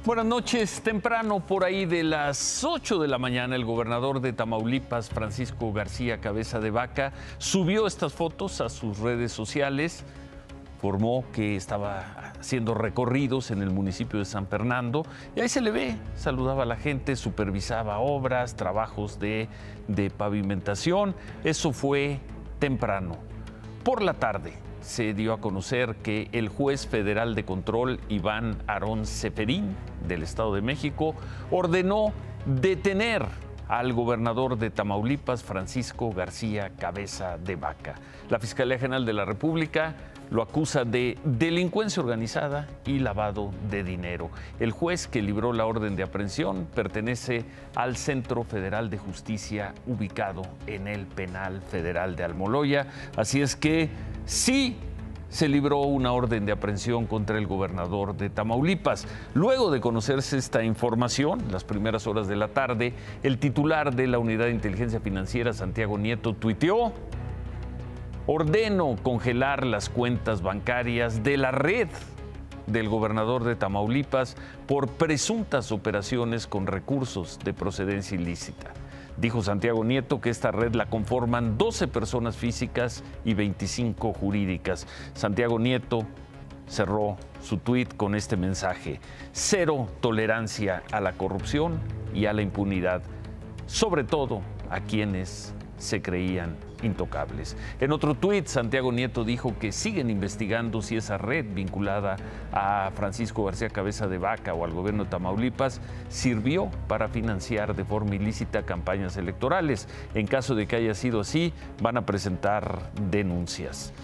Buenas noches. Temprano, por ahí de las 8 de la mañana, el gobernador de Tamaulipas, Francisco García Cabeza de Vaca, subió estas fotos a sus redes sociales. Informó que estaba haciendo recorridos en el municipio de San Fernando y ahí se le ve, saludaba a la gente, supervisaba obras, trabajos de pavimentación. Eso fue temprano. Por la tarde se dio a conocer que el juez federal de control, Iván Aarón Ceferín, del Estado de México, ordenó detener al gobernador de Tamaulipas, Francisco García Cabeza de Vaca. La Fiscalía General de la República lo acusa de delincuencia organizada y lavado de dinero. El juez que libró la orden de aprehensión pertenece al Centro Federal de Justicia ubicado en el Penal Federal de Almoloya. Así es que sí se libró una orden de aprehensión contra el gobernador de Tamaulipas. Luego de conocerse esta información, en las primeras horas de la tarde, el titular de la Unidad de Inteligencia Financiera, Santiago Nieto, tuiteó: ordeno congelar las cuentas bancarias de la red del gobernador de Tamaulipas por presuntas operaciones con recursos de procedencia ilícita. Dijo Santiago Nieto que esta red la conforman 12 personas físicas y 25 jurídicas. Santiago Nieto cerró su tuit con este mensaje: cero tolerancia a la corrupción y a la impunidad, sobre todo a quienes se creían intocables. En otro tuit, Santiago Nieto dijo que siguen investigando si esa red vinculada a Francisco García Cabeza de Vaca o al gobierno de Tamaulipas sirvió para financiar de forma ilícita campañas electorales. En caso de que haya sido así, van a presentar denuncias.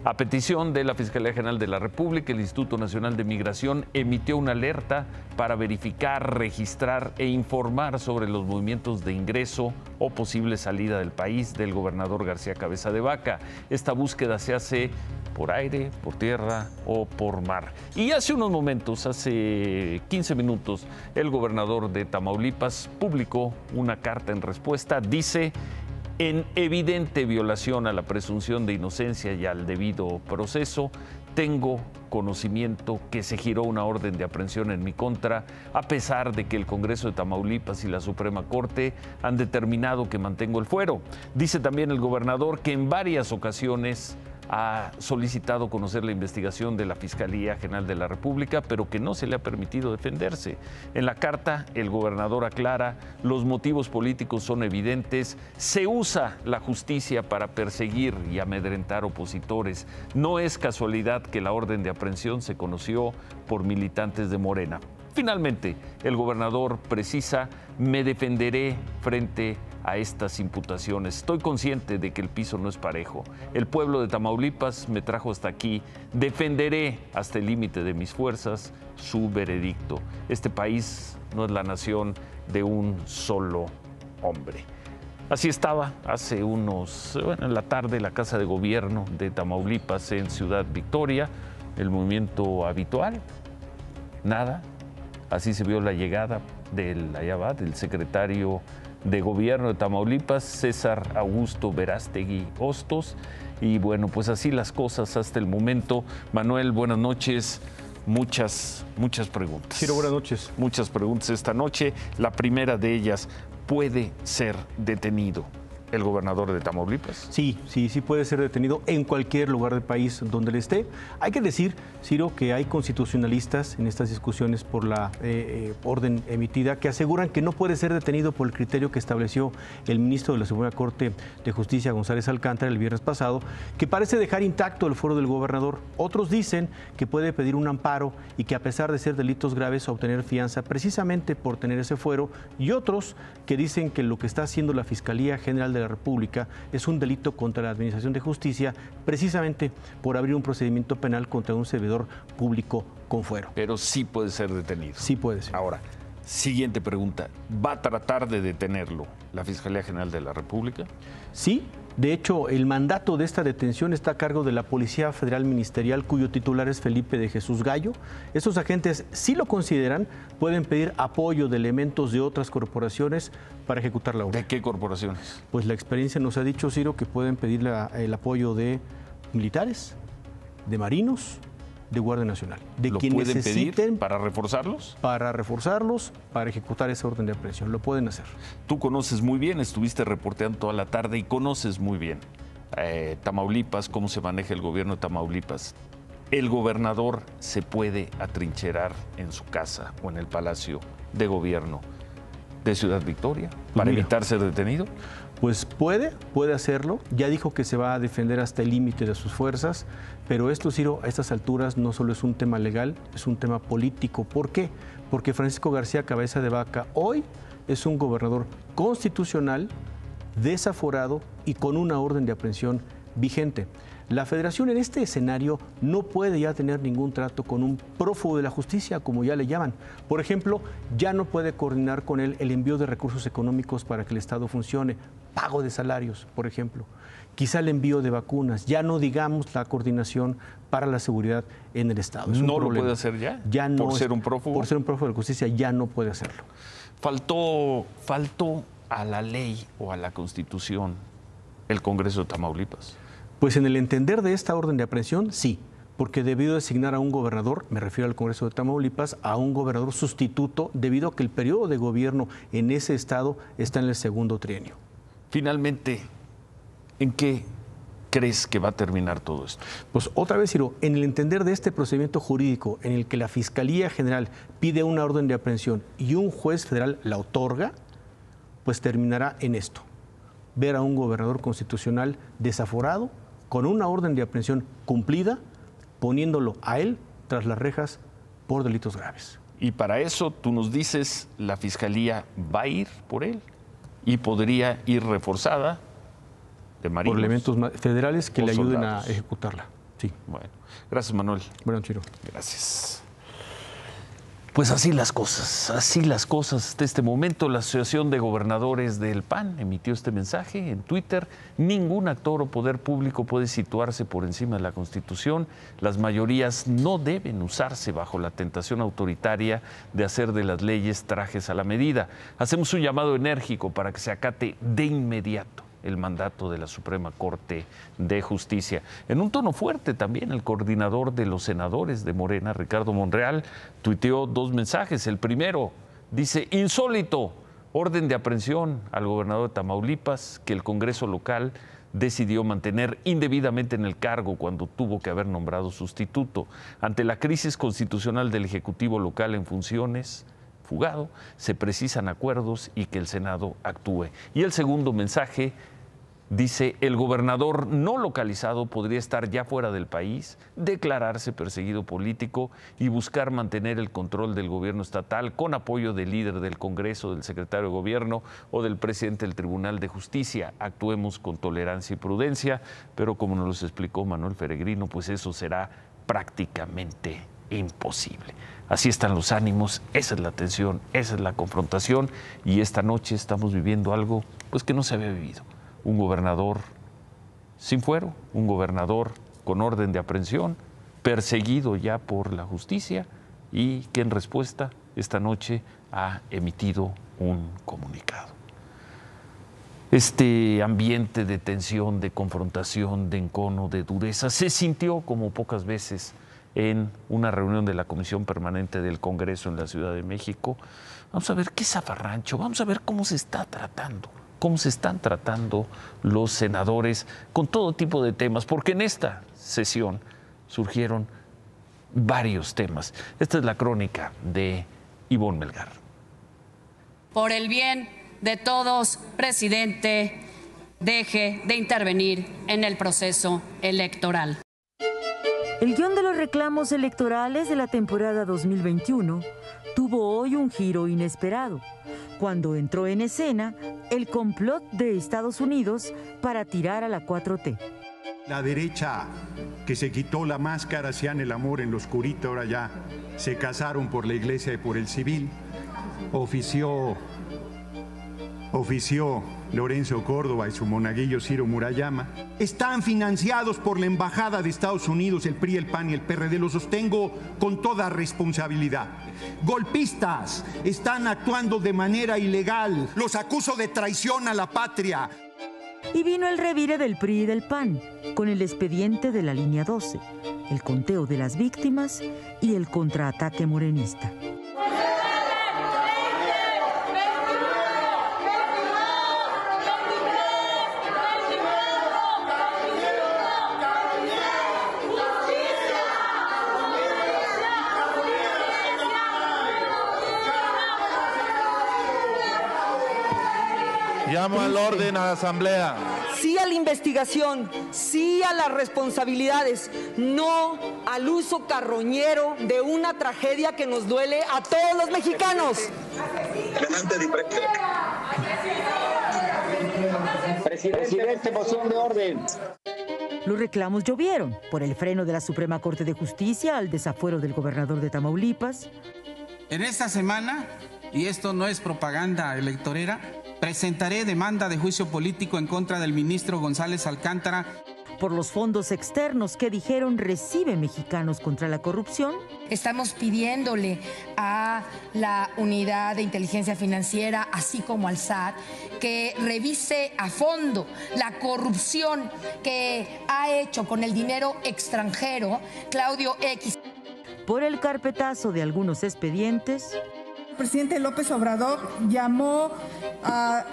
A petición de la Fiscalía General de la República, el Instituto Nacional de Migración emitió una alerta para verificar, registrar e informar sobre los movimientos de ingreso o posible salida del país del gobernador García Cabeza de Vaca. Esta búsqueda se hace por aire, por tierra o por mar. Y hace unos momentos, hace 15 minutos, el gobernador de Tamaulipas publicó una carta en respuesta. Dice: en evidente violación a la presunción de inocencia y al debido proceso, tengo conocimiento que se giró una orden de aprehensión en mi contra, a pesar de que el Congreso de Tamaulipas y la Suprema Corte han determinado que mantengo el fuero. Dice también el gobernador que en varias ocasiones ha solicitado conocer la investigación de la Fiscalía General de la República, pero que no se le ha permitido defenderse. En la carta, el gobernador aclara: los motivos políticos son evidentes, se usa la justicia para perseguir y amedrentar opositores. No es casualidad que la orden de aprehensión se conoció por militantes de Morena. Finalmente, el gobernador precisa: me defenderé frente a estas imputaciones. Estoy consciente de que el piso no es parejo. El pueblo de Tamaulipas me trajo hasta aquí. Defenderé hasta el límite de mis fuerzas su veredicto. Este país no es la nación de un solo hombre. Así estaba en la tarde, la Casa de Gobierno de Tamaulipas en Ciudad Victoria. El movimiento habitual, nada. Así se vio la llegada del secretario de Gobierno de Tamaulipas, César Augusto Verástegui Hostos. Y bueno, pues así las cosas hasta el momento. Manuel, buenas noches. Muchas preguntas. Ciro, buenas noches. Muchas preguntas esta noche. La primera de ellas: ¿puede ser detenido el gobernador de Tamaulipas? Sí puede ser detenido en cualquier lugar del país donde él esté. Hay que decir, Ciro, que hay constitucionalistas en estas discusiones por la orden emitida que aseguran que no puede ser detenido por el criterio que estableció el ministro de la Suprema Corte de Justicia, González Alcántara, el viernes pasado, que parece dejar intacto el fuero del gobernador. Otros dicen que puede pedir un amparo y que, a pesar de ser delitos graves, obtener fianza precisamente por tener ese fuero. Y otros que dicen que lo que está haciendo la Fiscalía General de la República es un delito contra la Administración de Justicia, precisamente por abrir un procedimiento penal contra un servidor público con fuero. Pero sí puede ser detenido. Sí puede ser. Ahora, siguiente pregunta: ¿va a tratar de detenerlo la Fiscalía General de la República? Sí. De hecho, el mandato de esta detención está a cargo de la Policía Federal Ministerial, cuyo titular es Felipe de Jesús Gallo. Estos agentes, si lo consideran, pueden pedir apoyo de elementos de otras corporaciones para ejecutar la orden. ¿De qué corporaciones? Pues la experiencia nos ha dicho, Ciro, que pueden pedir el apoyo de militares, de marinos, de Guardia Nacional. De ¿Lo quien pueden necesiten pedir para reforzarlos? Para reforzarlos, para ejecutar esa orden de aprehensión. Lo pueden hacer. Tú conoces muy bien, estuviste reporteando toda la tarde y conoces muy bien Tamaulipas, cómo se maneja el gobierno de Tamaulipas. El gobernador se puede atrincherar en su casa o en el Palacio de Gobierno de Ciudad Victoria para evitar ser detenido. Pues puede hacerlo. Ya dijo que se va a defender hasta el límite de sus fuerzas, pero esto, Ciro, a estas alturas no solo es un tema legal, es un tema político. ¿Por qué? Porque Francisco García Cabeza de Vaca hoy es un gobernador constitucional, desaforado y con una orden de aprehensión vigente. La Federación en este escenario no puede ya tener ningún trato con un prófugo de la justicia, como ya le llaman. Por ejemplo, ya no puede coordinar con él el envío de recursos económicos para que el Estado funcione, pago de salarios, por ejemplo. Quizá el envío de vacunas, ya no digamos la coordinación para la seguridad en el Estado. ¿No lo puede hacer ya? Ya no. ¿Por ser un prófugo? Por ser un prófugo de la justicia ya no puede hacerlo. Faltó a la ley o a la Constitución el Congreso de Tamaulipas. Pues en el entender de esta orden de aprehensión, sí, porque debido a designar a un gobernador, me refiero al Congreso de Tamaulipas, a un gobernador sustituto, debido a que el periodo de gobierno en ese estado está en el segundo trienio. Finalmente, ¿en qué crees que va a terminar todo esto? Pues otra vez, Ciro, en el entender de este procedimiento jurídico en el que la Fiscalía General pide una orden de aprehensión y un juez federal la otorga, pues terminará en esto: ver a un gobernador constitucional desaforado, con una orden de aprehensión cumplida, poniéndolo a él tras las rejas por delitos graves. Y para eso, tú nos dices, la Fiscalía va a ir por él y podría ir reforzada de marinos. Por elementos federales que le ayuden soldados a ejecutarla. Sí. Bueno, gracias, Manuel. Bueno, Ciro. Gracias. Pues así las cosas. Hasta este momento, la Asociación de Gobernadores del PAN emitió este mensaje en Twitter: ningún actor o poder público puede situarse por encima de la Constitución. Las mayorías no deben usarse bajo la tentación autoritaria de hacer de las leyes trajes a la medida. Hacemos un llamado enérgico para que se acate de inmediato el mandato de la Suprema Corte de Justicia. En un tono fuerte también, el coordinador de los senadores de Morena, Ricardo Monreal, tuiteó dos mensajes. El primero dice: insólito, orden de aprehensión al gobernador de Tamaulipas, que el Congreso local decidió mantener indebidamente en el cargo cuando tuvo que haber nombrado sustituto. Ante la crisis constitucional del Ejecutivo local en funciones, fugado, se precisan acuerdos y que el Senado actúe. Y el segundo mensaje dice: el gobernador no localizado podría estar ya fuera del país, declararse perseguido político y buscar mantener el control del gobierno estatal con apoyo del líder del Congreso, del secretario de Gobierno o del presidente del Tribunal de Justicia. Actuemos con tolerancia y prudencia, pero como nos lo explicó Manuel Peregrino, pues eso será prácticamente imposible. Así están los ánimos, esa es la tensión, esa es la confrontación, y esta noche estamos viviendo algo pues que no se había vivido. Un gobernador sin fuero, un gobernador con orden de aprehensión, perseguido ya por la justicia, y que en respuesta esta noche ha emitido un comunicado. Este ambiente de tensión, de confrontación, de encono, de dureza, se sintió como pocas veces en una reunión de la Comisión Permanente del Congreso en la Ciudad de México. Vamos a ver qué zafarrancho, vamos a ver cómo se está tratando, cómo se están tratando los senadores con todo tipo de temas, porque en esta sesión surgieron varios temas. Esta es la crónica de Ivonne Melgar. Por el bien de todos, presidente, deje de intervenir en el proceso electoral. El guión de los reclamos electorales de la temporada 2021 tuvo hoy un giro inesperado, cuando entró en escena el complot de Estados Unidos para tirar a la 4T. La derecha que se quitó la máscara, hacían el amor en lo oscurito, ahora ya se casaron por la iglesia y por el civil. Ofició Lorenzo Córdoba y su monaguillo Ciro Murayama. Están financiados por la Embajada de Estados Unidos, el PRI, el PAN y el PRD. Lo sostengo con toda responsabilidad. Golpistas están actuando de manera ilegal. Los acuso de traición a la patria. Y vino el revire del PRI y del PAN, con el expediente de la línea 12, el conteo de las víctimas y el contraataque morenista. Llamo al orden a la Asamblea. Sí a la investigación, sí a las responsabilidades, no al uso carroñero de una tragedia que nos duele a todos los mexicanos. Presidente, moción de orden. Los reclamos llovieron por el freno de la Suprema Corte de Justicia al desafuero del gobernador de Tamaulipas. En esta semana, y esto no es propaganda electorera, presentaré demanda de juicio político en contra del ministro González Alcántara. Por los fondos externos que dijeron recibe Mexicanos contra la Corrupción. Estamos pidiéndole a la Unidad de Inteligencia Financiera, así como al SAT, que revise a fondo la corrupción que ha hecho con el dinero extranjero Claudio X. Por el carpetazo de algunos expedientes. El presidente López Obrador llamó al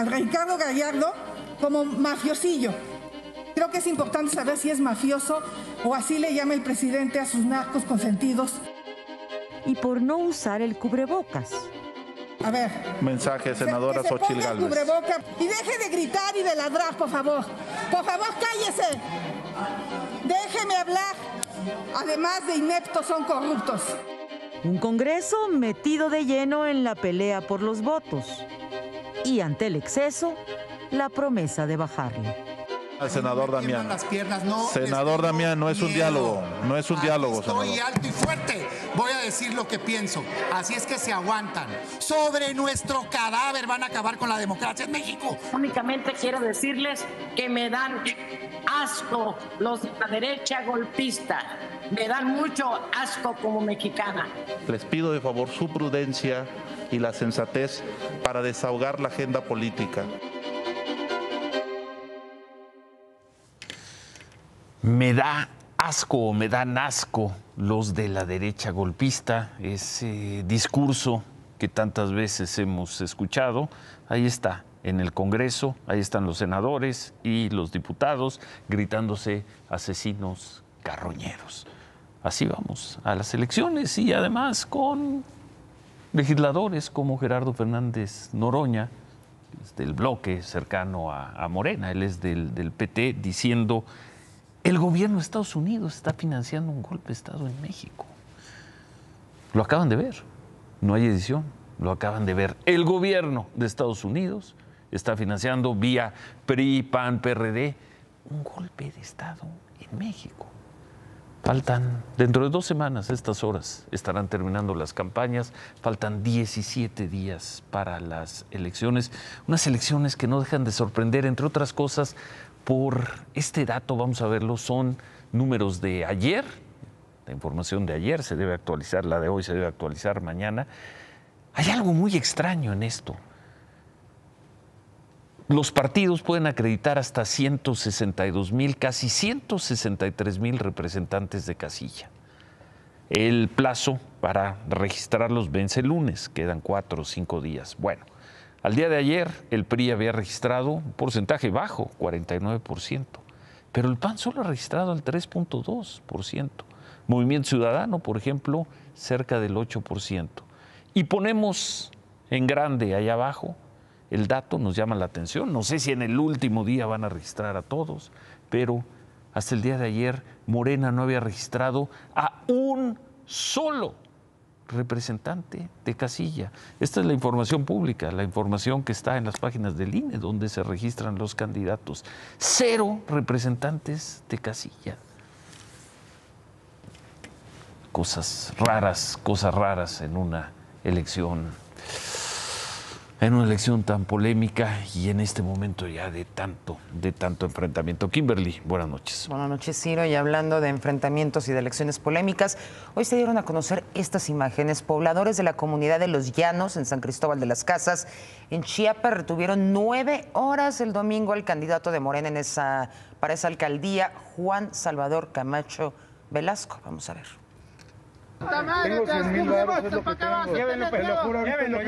Ricardo Gallardo como mafiosillo. Creo que es importante saber si es mafioso o así le llama el presidente a sus narcos consentidos. Y por no usar el cubrebocas. A ver. Mensaje, senadora Xochitl Gálvez. Cubreboca y deje de gritar y de ladrar, por favor. Por favor, cállese. Déjeme hablar. Además de ineptos, son corruptos. Un Congreso metido de lleno en la pelea por los votos. Y ante el exceso, la promesa de bajarle. Al senador Damián. Senador Damián, no es un diálogo. No es un diálogo, senador. Estoy alto y fuerte. Voy a decir lo que pienso. Así es que se aguantan. Sobre nuestro cadáver van a acabar con la democracia en México. Únicamente quiero decirles que me dan asco los de la derecha golpista. Me dan mucho asco como mexicana. Les pido de favor su prudencia y la sensatez para desahogar la agenda política. Me da asco, me dan asco los de la derecha golpista, ese discurso que tantas veces hemos escuchado. Ahí está, en el Congreso, ahí están los senadores y los diputados gritándose asesinos carroñeros. Así vamos a las elecciones y además con legisladores como Gerardo Fernández Noroña, del bloque cercano a Morena, él es del PT, diciendo: el gobierno de Estados Unidos está financiando un golpe de Estado en México. Lo acaban de ver, no hay edición, lo acaban de ver. El gobierno de Estados Unidos está financiando vía PRI, PAN, PRD, un golpe de Estado en México. Faltan, dentro de 2 semanas, estas horas, estarán terminando las campañas, faltan 17 días para las elecciones, unas elecciones que no dejan de sorprender, entre otras cosas, por este dato, vamos a verlo, son números de ayer, la información de ayer se debe actualizar, la de hoy se debe actualizar mañana. Hay algo muy extraño en esto. Los partidos pueden acreditar hasta 162,000, casi 163,000 representantes de casilla. El plazo para registrarlos vence el lunes, quedan 4 o 5 días. Bueno, al día de ayer el PRI había registrado un porcentaje bajo, 49%, pero el PAN solo ha registrado el 3.2%. Movimiento Ciudadano, por ejemplo, cerca del 8%. Y ponemos en grande allá abajo, el dato nos llama la atención. No sé si en el último día van a registrar a todos, pero hasta el día de ayer Morena no había registrado a un solo representante de casilla. Esta es la información pública, la información que está en las páginas del INE, donde se registran los candidatos. 0 representantes de casilla. Cosas raras en una elección en una elección tan polémica y en este momento ya de tanto enfrentamiento. Kimberly, buenas noches. Buenas noches, Ciro. Y hablando de enfrentamientos y de elecciones polémicas, hoy se dieron a conocer estas imágenes. Pobladores de la comunidad de Los Llanos, en San Cristóbal de las Casas, en Chiapas, retuvieron 9 horas el domingo al candidato de Morena para esa alcaldía, Juan Salvador Camacho Velasco. Vamos a ver. Tengo 100,000 baros, es lo que tengo. Llévenlo, te lo juro, llévenlo.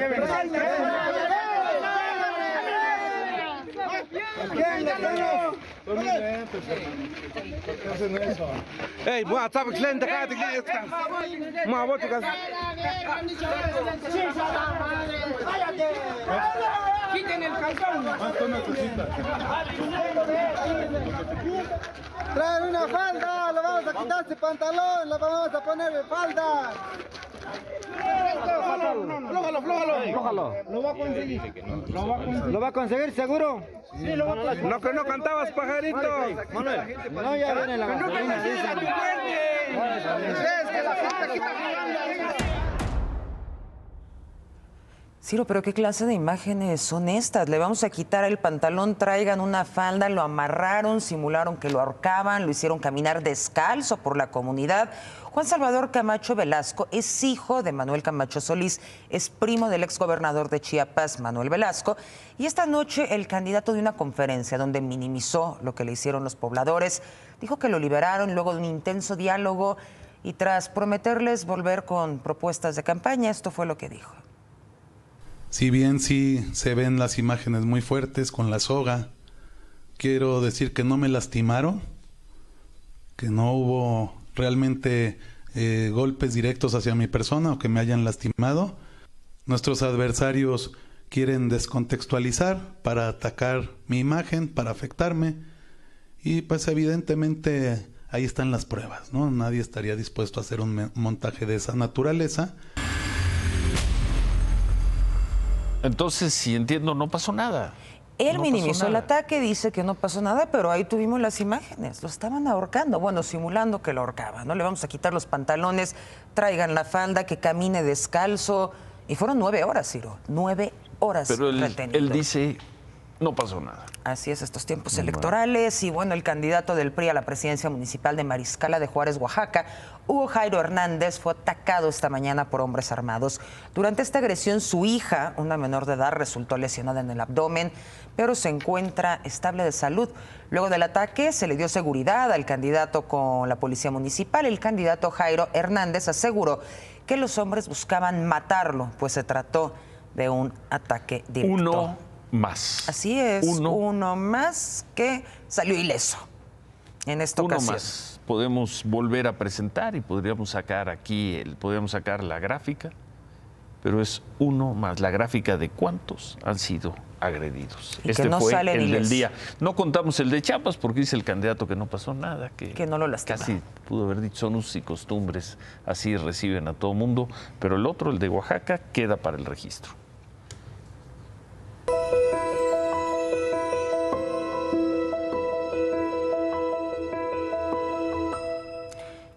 Ey, mua, tapak lenta ka tigli ka. Mua, boto ka. Quiten el calzón. ¿Cuánto necesitas? Trae una falda, le vamos a quitar este pantalón, le vamos a poner falda. Flójalo. Lo va a conseguir. ¿Lo va a conseguir seguro? Sí, lo va a conseguir. No, que no cantabas, pajarito. Manuel, no, ya viene la gasolina. Ciro, pero ¿qué clase de imágenes son estas? Le vamos a quitar el pantalón, traigan una falda, lo amarraron, simularon que lo ahorcaban, lo hicieron caminar descalzo por la comunidad. Juan Salvador Camacho Velasco es hijo de Manuel Camacho Solís, es primo del exgobernador de Chiapas, Manuel Velasco, y esta noche el candidato dio una conferencia donde minimizó lo que le hicieron los pobladores, dijo que lo liberaron luego de un intenso diálogo y tras prometerles volver con propuestas de campaña, esto fue lo que dijo. Si bien sí se ven las imágenes muy fuertes con la soga, quiero decir que no me lastimaron, que no hubo realmente golpes directos hacia mi persona o que me hayan lastimado. Nuestros adversarios quieren descontextualizar para atacar mi imagen, para afectarme y pues evidentemente ahí están las pruebas, ¿no? Nadie estaría dispuesto a hacer un montaje de esa naturaleza. Entonces, si entiendo, no pasó nada. Él minimizó el ataque, dice que no pasó nada, pero ahí tuvimos las imágenes. Lo estaban ahorcando, bueno, simulando que lo ahorcaban, ¿no? Le vamos a quitar los pantalones, traigan la falda, que camine descalzo. Y fueron 9 horas, Ciro, 9 horas. Pero él dice, no pasó nada. Así es, estos tiempos electorales. Y bueno, el candidato del PRI a la presidencia municipal de Mariscala de Juárez, Oaxaca, Hugo Jairo Hernández, fue atacado esta mañana por hombres armados. Durante esta agresión, su hija, una menor de edad, resultó lesionada en el abdomen, pero se encuentra estable de salud. Luego del ataque, se le dio seguridad al candidato con la policía municipal. El candidato Jairo Hernández aseguró que los hombres buscaban matarlo, pues se trató de un ataque directo. Uno más. Así es, uno más que salió ileso en esta ocasión. Uno más. Podemos volver a presentar y podríamos sacar la gráfica, pero es uno más, la gráfica de cuántos han sido agredidos. Y este que no fue el del día. No contamos el de Chiapas porque dice el candidato que no pasó nada, que no lo lastima. Casi pudo haber dicho, son usos y costumbres, así reciben a todo mundo, pero el otro, el de Oaxaca, queda para el registro.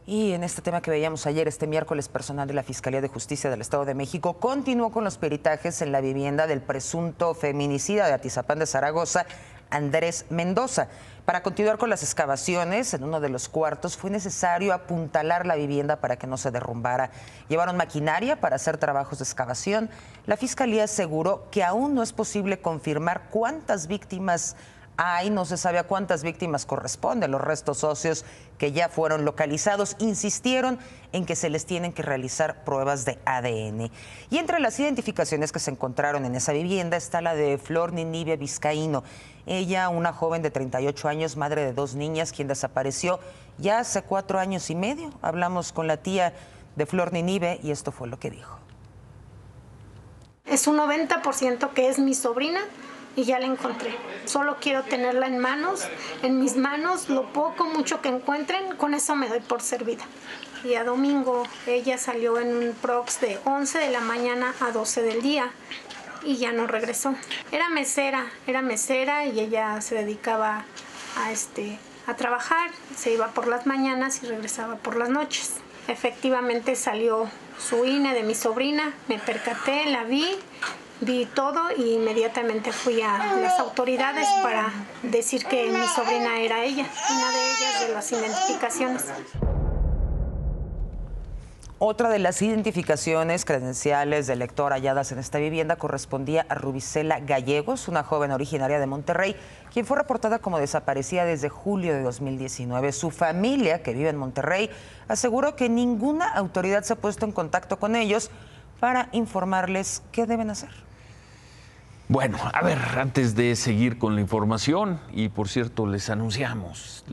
Y en este tema que veíamos ayer, este miércoles, personal de la Fiscalía de Justicia del Estado de México continuó con los peritajes en la vivienda del presunto feminicida de Atizapán de Zaragoza, Andrés Mendoza. Para continuar con las excavaciones, en uno de los cuartos fue necesario apuntalar la vivienda para que no se derrumbara. Llevaron maquinaria para hacer trabajos de excavación. La Fiscalía aseguró que aún no es posible confirmar cuántas víctimas hay, no se sabe a cuántas víctimas corresponden los restos óseos que ya fueron localizados. Insistieron en que se les tienen que realizar pruebas de ADN. Y entre las identificaciones que se encontraron en esa vivienda está la de Flor Ninive Vizcaíno. Ella, una joven de 38 años, madre de 2 niñas, quien desapareció ya hace 4 años y medio. Hablamos con la tía de Flor Ninive y esto fue lo que dijo. Es un 90% que es mi sobrina. Y ya la encontré. Solo quiero tenerla en mis manos, lo poco, mucho que encuentren, con eso me doy por servida. Y a domingo ella salió en un prox de 11 de la mañana a 12 del día y ya no regresó. Era mesera y ella se dedicaba a trabajar, se iba por las mañanas y regresaba por las noches. Efectivamente salió su INE de mi sobrina, me percaté, la vi. Vi todo y inmediatamente fui a las autoridades para decir que mi sobrina era ella, una de ellas de las identificaciones. Otra de las identificaciones credenciales del lector halladas en esta vivienda correspondía a Rubicela Gallegos, una joven originaria de Monterrey, quien fue reportada como desaparecida desde julio de 2019. Su familia, que vive en Monterrey, aseguró que ninguna autoridad se ha puesto en contacto con ellos para informarles qué deben hacer. Bueno, a ver, antes de seguir con la información, y por cierto, les anunciamos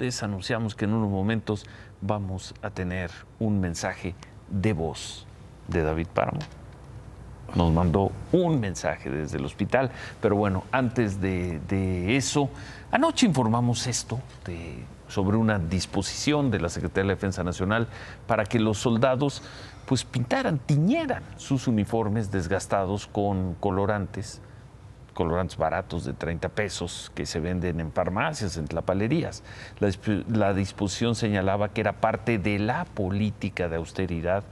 que en unos momentos vamos a tener un mensaje de voz de David Páramo. Nos mandó un mensaje desde el hospital, pero bueno, antes de eso, anoche informamos sobre una disposición de la Secretaría de la Defensa Nacional para que los soldados pues tiñeran sus uniformes desgastados con colorantes baratos de 30 pesos que se venden en farmacias, en tlapalerías. La disposición señalaba que era parte de la política de austeridad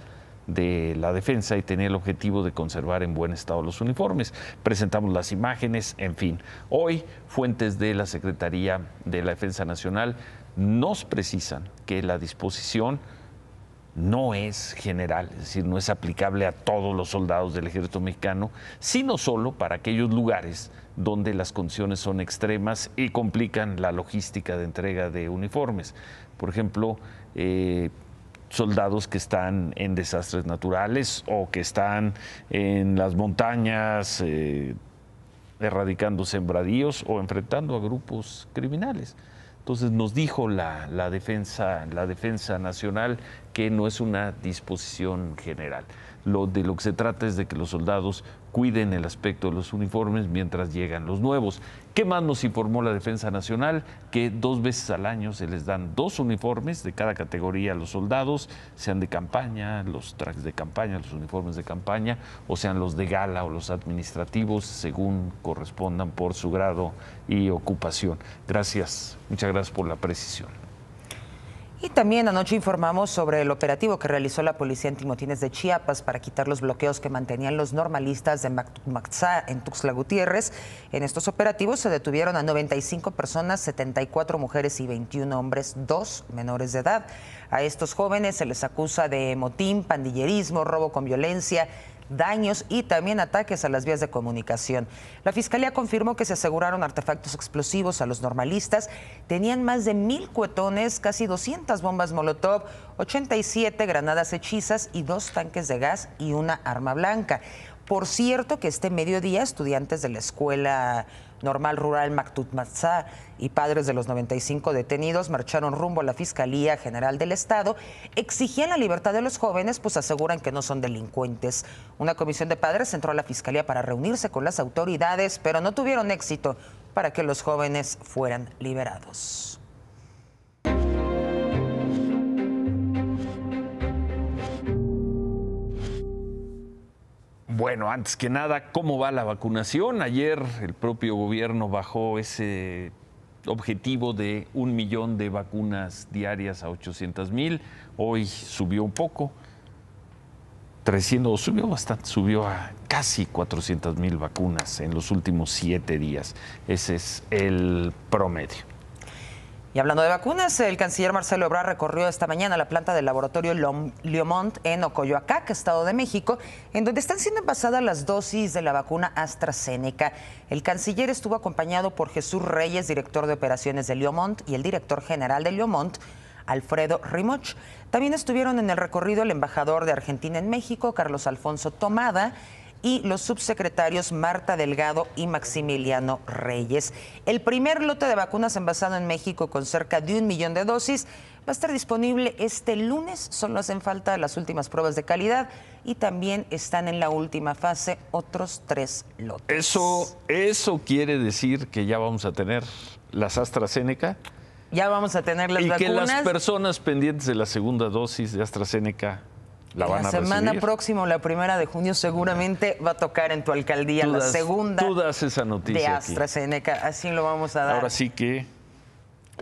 de la defensa y tenía el objetivo de conservar en buen estado los uniformes. Presentamos las imágenes, en fin. Hoy, fuentes de la Secretaría de la Defensa Nacional nos precisan que la disposición no es general, es decir, no es aplicable a todos los soldados del Ejército Mexicano, sino solo para aquellos lugares donde las condiciones son extremas y complican la logística de entrega de uniformes. Por ejemplo, soldados que están en desastres naturales o que están en las montañas erradicando sembradíos o enfrentando a grupos criminales. Entonces nos dijo la defensa nacional que no es una disposición general. De lo que se trata es de que los soldados cuiden el aspecto de los uniformes mientras llegan los nuevos. ¿Qué más nos informó la Defensa Nacional? Que 2 veces al año se les dan 2 uniformes de cada categoría a los soldados, sean de campaña, los trajes de campaña, los uniformes de campaña, o sean los de gala o los administrativos, según correspondan por su grado y ocupación. Gracias, muchas gracias por la precisión. Y también anoche informamos sobre el operativo que realizó la Policía Antimotines de Chiapas para quitar los bloqueos que mantenían los normalistas de Mactutmaxá en Tuxtla Gutiérrez. En estos operativos se detuvieron a 95 personas, 74 mujeres y 21 hombres, 2 menores de edad. A estos jóvenes se les acusa de motín, pandillerismo, robo con violencia, daños y también ataques a las vías de comunicación. La Fiscalía confirmó que se aseguraron artefactos explosivos a los normalistas. Tenían más de 1,000 cuetones, casi 200 bombas Molotov, 87 granadas hechizas y 2 tanques de gas y una arma blanca. Por cierto que este mediodía estudiantes de la Escuela Normal Rural Mactutmaxá y padres de los 95 detenidos marcharon rumbo a la Fiscalía General del Estado. Exigían la libertad de los jóvenes, pues aseguran que no son delincuentes. Una comisión de padres entró a la Fiscalía para reunirse con las autoridades, pero no tuvieron éxito para que los jóvenes fueran liberados. Bueno, antes que nada, ¿cómo va la vacunación? Ayer el propio gobierno bajó ese objetivo de 1 millón de vacunas diarias a 800,000. Hoy subió un poco, subió bastante, subió a casi 400,000 vacunas en los últimos 7 días. Ese es el promedio. Y hablando de vacunas, el canciller Marcelo Ebrard recorrió esta mañana la planta del laboratorio Liomont en Ocoyoacac, Estado de México, en donde están siendo envasadas las dosis de la vacuna AstraZeneca. El canciller estuvo acompañado por Jesús Reyes, director de operaciones de Liomont, y el director general de Liomont, Alfredo Rimoch. También estuvieron en el recorrido el embajador de Argentina en México, Carlos Alfonso Tomada, y los subsecretarios Marta Delgado y Maximiliano Reyes. El primer lote de vacunas envasado en México con cerca de 1 millón de dosis va a estar disponible este lunes. Solo hacen falta las últimas pruebas de calidad y también están en la última fase otros 3 lotes. Eso quiere decir que ya vamos a tener las AstraZeneca. Ya vamos a tener las vacunas. Y que las personas pendientes de la segunda dosis de AstraZeneca la van a recibir. La semana próxima, la 1 de junio, seguramente va a tocar en tu alcaldía la segunda tú das esa noticia de AstraZeneca. Aquí. Así lo vamos a dar. Ahora sí que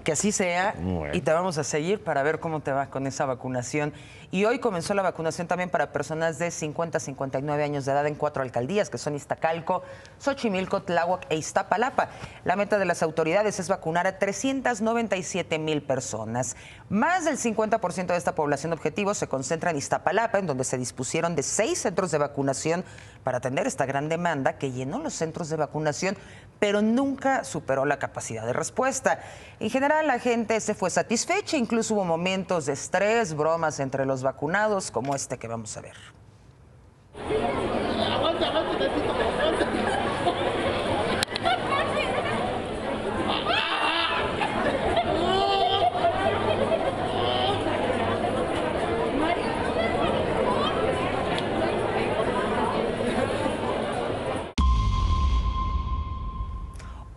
Que así sea, bueno. Y te vamos a seguir para ver cómo te va con esa vacunación. Y hoy comenzó la vacunación también para personas de 50 a 59 años de edad en 4 alcaldías, que son Iztacalco, Xochimilco, Tláhuac e Iztapalapa. La meta de las autoridades es vacunar a 397,000 personas. Más del 50% de esta población objetivo se concentra en Iztapalapa, en donde se dispusieron de 6 centros de vacunación para atender esta gran demanda que llenó los centros de vacunación, pero nunca superó la capacidad de respuesta. En general, la gente se fue satisfecha, incluso hubo momentos de estrés, bromas entre los vacunados, como este que vamos a ver.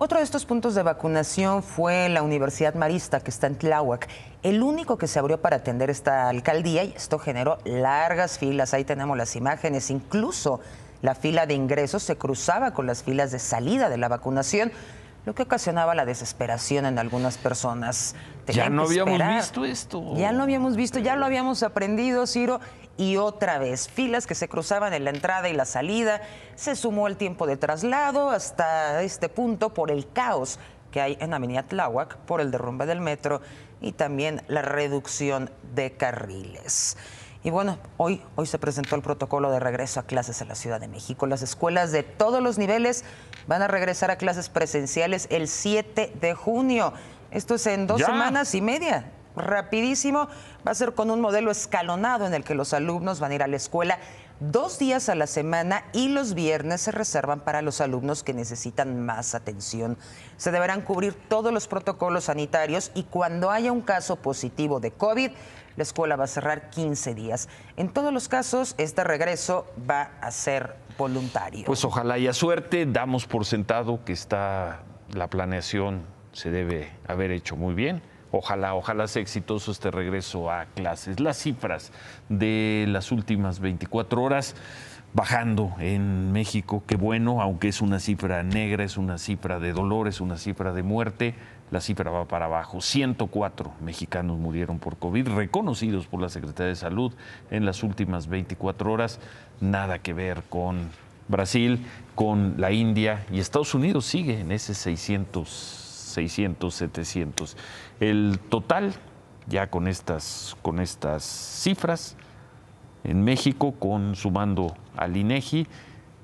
Otro de estos puntos de vacunación fue la Universidad Marista, que está en Tláhuac, el único que se abrió para atender esta alcaldía, y esto generó largas filas. Ahí tenemos las imágenes, incluso la fila de ingresos se cruzaba con las filas de salida de la vacunación, lo que ocasionaba la desesperación en algunas personas. Ya no habíamos visto esto. Ya lo habíamos visto, ya lo habíamos aprendido, Ciro. Y otra vez, filas que se cruzaban en la entrada y la salida. Se sumó el tiempo de traslado hasta este punto por el caos que hay en Avenida Tláhuac, por el derrumbe del metro y también la reducción de carriles. Y bueno, hoy se presentó el protocolo de regreso a clases en la Ciudad de México. Las escuelas de todos los niveles van a regresar a clases presenciales el 7 de junio. Esto es en 2 semanas y media. Rapidísimo. Va a ser con un modelo escalonado en el que los alumnos van a ir a la escuela 2 días a la semana y los viernes se reservan para los alumnos que necesitan más atención. Se deberán cubrir todos los protocolos sanitarios y cuando haya un caso positivo de COVID, la escuela va a cerrar 15 días. En todos los casos, este regreso va a ser voluntario. Pues ojalá haya suerte. Damos por sentado que la planeación se debe haber hecho muy bien. Ojalá sea exitoso este regreso a clases. Las cifras de las últimas 24 horas bajando en México, qué bueno, aunque es una cifra negra, es una cifra de dolor, es una cifra de muerte, la cifra va para abajo. 104 mexicanos murieron por COVID, reconocidos por la Secretaría de Salud en las últimas 24 horas. Nada que ver con Brasil, con la India, y Estados Unidos sigue en ese 600, 700. El total, ya con estas cifras, en México, sumando al INEGI,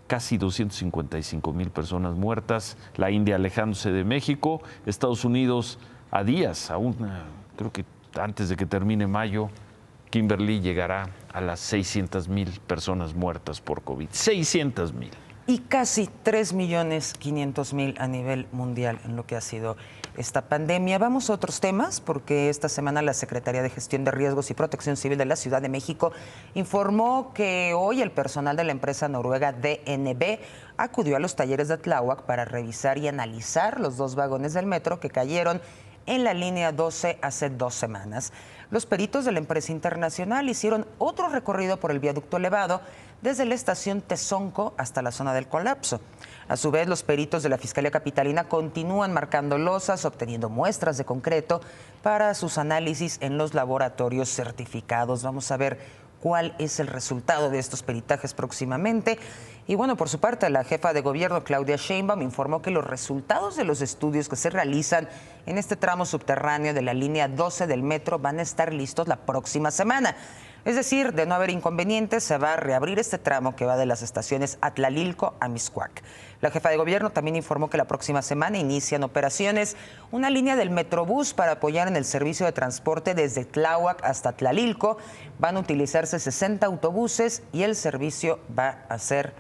casi 255,000 personas muertas, la India alejándose de México, Estados Unidos a días, creo que antes de que termine mayo, Kimberly llegará a las 600,000 personas muertas por COVID. 600,000. Y casi 3,500,000 a nivel mundial en lo que ha sido esta pandemia. Vamos a otros temas, porque esta semana la Secretaría de Gestión de Riesgos y Protección Civil de la Ciudad de México informó que hoy el personal de la empresa noruega DNB acudió a los talleres de Tláhuac para revisar y analizar los 2 vagones del metro que cayeron en la línea 12 hace 2 semanas. Los peritos de la empresa internacional hicieron otro recorrido por el viaducto elevado desde la estación Tezonco hasta la zona del colapso. A su vez, los peritos de la Fiscalía Capitalina continúan marcando losas, obteniendo muestras de concreto para sus análisis en los laboratorios certificados. Vamos a ver cuál es el resultado de estos peritajes próximamente. Y bueno, por su parte, la jefa de gobierno, Claudia Sheinbaum, informó que los resultados de los estudios que se realizan en este tramo subterráneo de la línea 12 del metro van a estar listos la próxima semana. Es decir, de no haber inconvenientes, se va a reabrir este tramo que va de las estaciones Atlalilco a Mixcoac. La jefa de gobierno también informó que la próxima semana inician operaciones una línea del Metrobús para apoyar en el servicio de transporte desde Tláhuac hasta Atlalilco. Van a utilizarse 60 autobuses y el servicio va a ser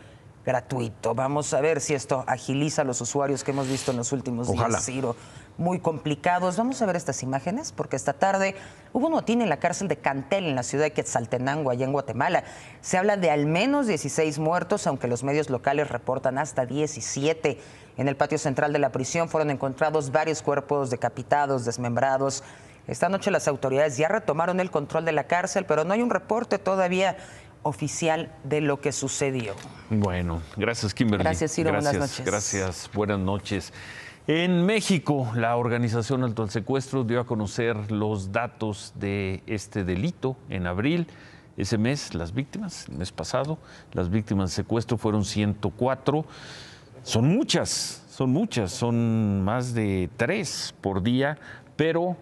gratuito. Vamos a ver si esto agiliza a los usuarios que hemos visto en los últimos días, Ciro, muy complicados. Vamos a ver estas imágenes, porque esta tarde hubo un motín en la cárcel de Cantel, en la ciudad de Quetzaltenango, allá en Guatemala. Se habla de al menos 16 muertos, aunque los medios locales reportan hasta 17. En el patio central de la prisión fueron encontrados varios cuerpos decapitados, desmembrados. Esta noche las autoridades ya retomaron el control de la cárcel, pero no hay un reporte todavía oficial de lo que sucedió. Bueno, gracias, Kimberly. Gracias, Ciro. Buenas noches. Gracias, buenas noches. En México, la organización Alto al Secuestro dio a conocer los datos de este delito en abril. Ese mes, el mes pasado, las víctimas de secuestro fueron 104. Son muchas, son más de 3 por día, pero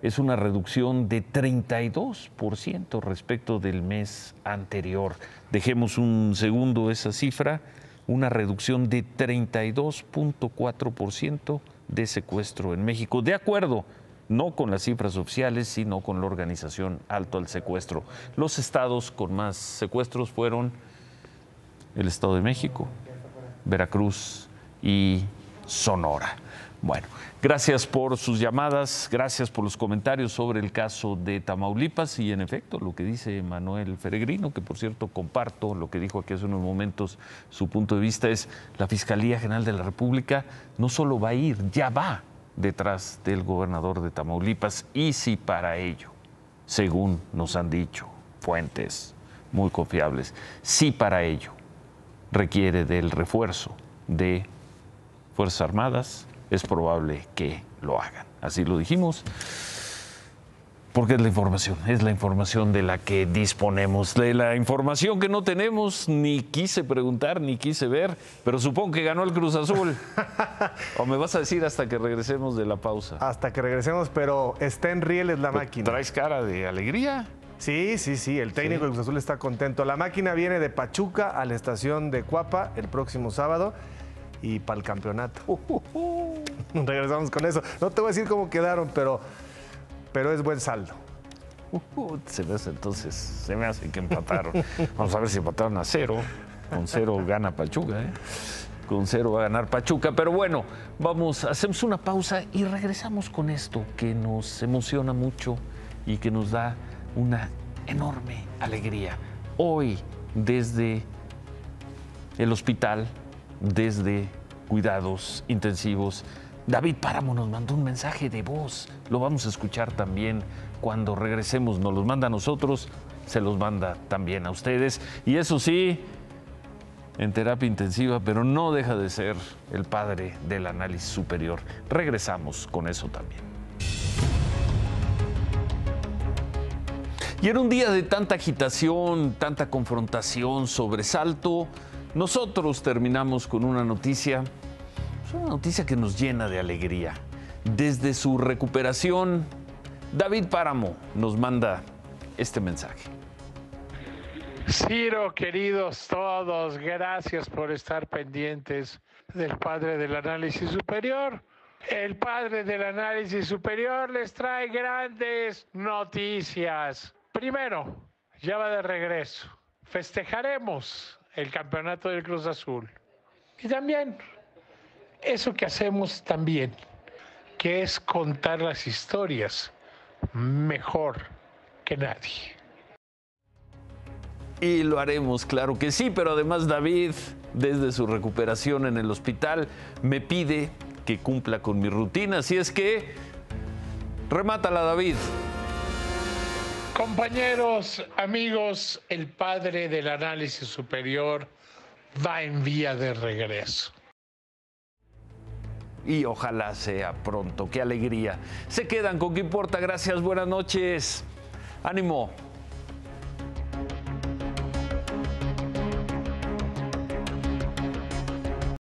es una reducción de 32% respecto del mes anterior. Dejemos un segundo esa cifra, una reducción de 32.4% de secuestro en México, de acuerdo no con las cifras oficiales, sino con la organización Alto al Secuestro. Los estados con más secuestros fueron el Estado de México, Veracruz y Sonora. Bueno, gracias por sus llamadas, gracias por los comentarios sobre el caso de Tamaulipas y en efecto lo que dice Manuel Peregrino, que por cierto comparto lo que dijo aquí hace unos momentos, su punto de vista es la Fiscalía General de la República no solo va a ir, ya va detrás del gobernador de Tamaulipas y si para ello, según nos han dicho fuentes muy confiables, si para ello requiere del refuerzo de Fuerzas Armadas, es probable que lo hagan. Así lo dijimos, porque es la información de la que disponemos, de la información que no tenemos, ni quise preguntar, ni quise ver, pero supongo que ganó el Cruz Azul. ¿O me vas a decir hasta que regresemos de la pausa? Hasta que regresemos, pero está en rieles la máquina. ¿Traes cara de alegría? Sí, el técnico del Cruz Azul está contento. La máquina viene de Pachuca a la estación de Cuapa el próximo sábado y para el campeonato. Regresamos con eso. No te voy a decir cómo quedaron, pero es buen saldo. Se me hace que empataron. Vamos a ver si empataron a 0. Con 0 gana Pachuca, ¿eh? Con 0 va a ganar Pachuca. Pero bueno, hacemos una pausa y regresamos con esto que nos emociona mucho y que nos da una enorme alegría. Hoy, desde el hospital, desde cuidados intensivos, David Páramo nos mandó un mensaje de voz. Lo vamos a escuchar también cuando regresemos. Nos los manda a nosotros, se los manda también a ustedes. Y eso sí, en terapia intensiva, pero no deja de ser el padre del análisis superior. Regresamos con eso también. Y en un día de tanta agitación, tanta confrontación, sobresalto, nosotros terminamos con una noticia que nos llena de alegría. Desde su recuperación, David Páramo nos manda este mensaje. Ciro, queridos todos, gracias por estar pendientes del padre del análisis superior. El padre del análisis superior les trae grandes noticias. Primero, ya va de regreso. Festejaremos el campeonato del Cruz Azul. Y también eso que hacemos también, que es contar las historias mejor que nadie. Y lo haremos, claro que sí, pero además David, desde su recuperación en el hospital, me pide que cumpla con mi rutina, así es que remátala, David. Compañeros, amigos, el padre del análisis superior va en vía de regreso. Y ojalá sea pronto, qué alegría. Se quedan con ¿Qué importa? Gracias, buenas noches. Ánimo.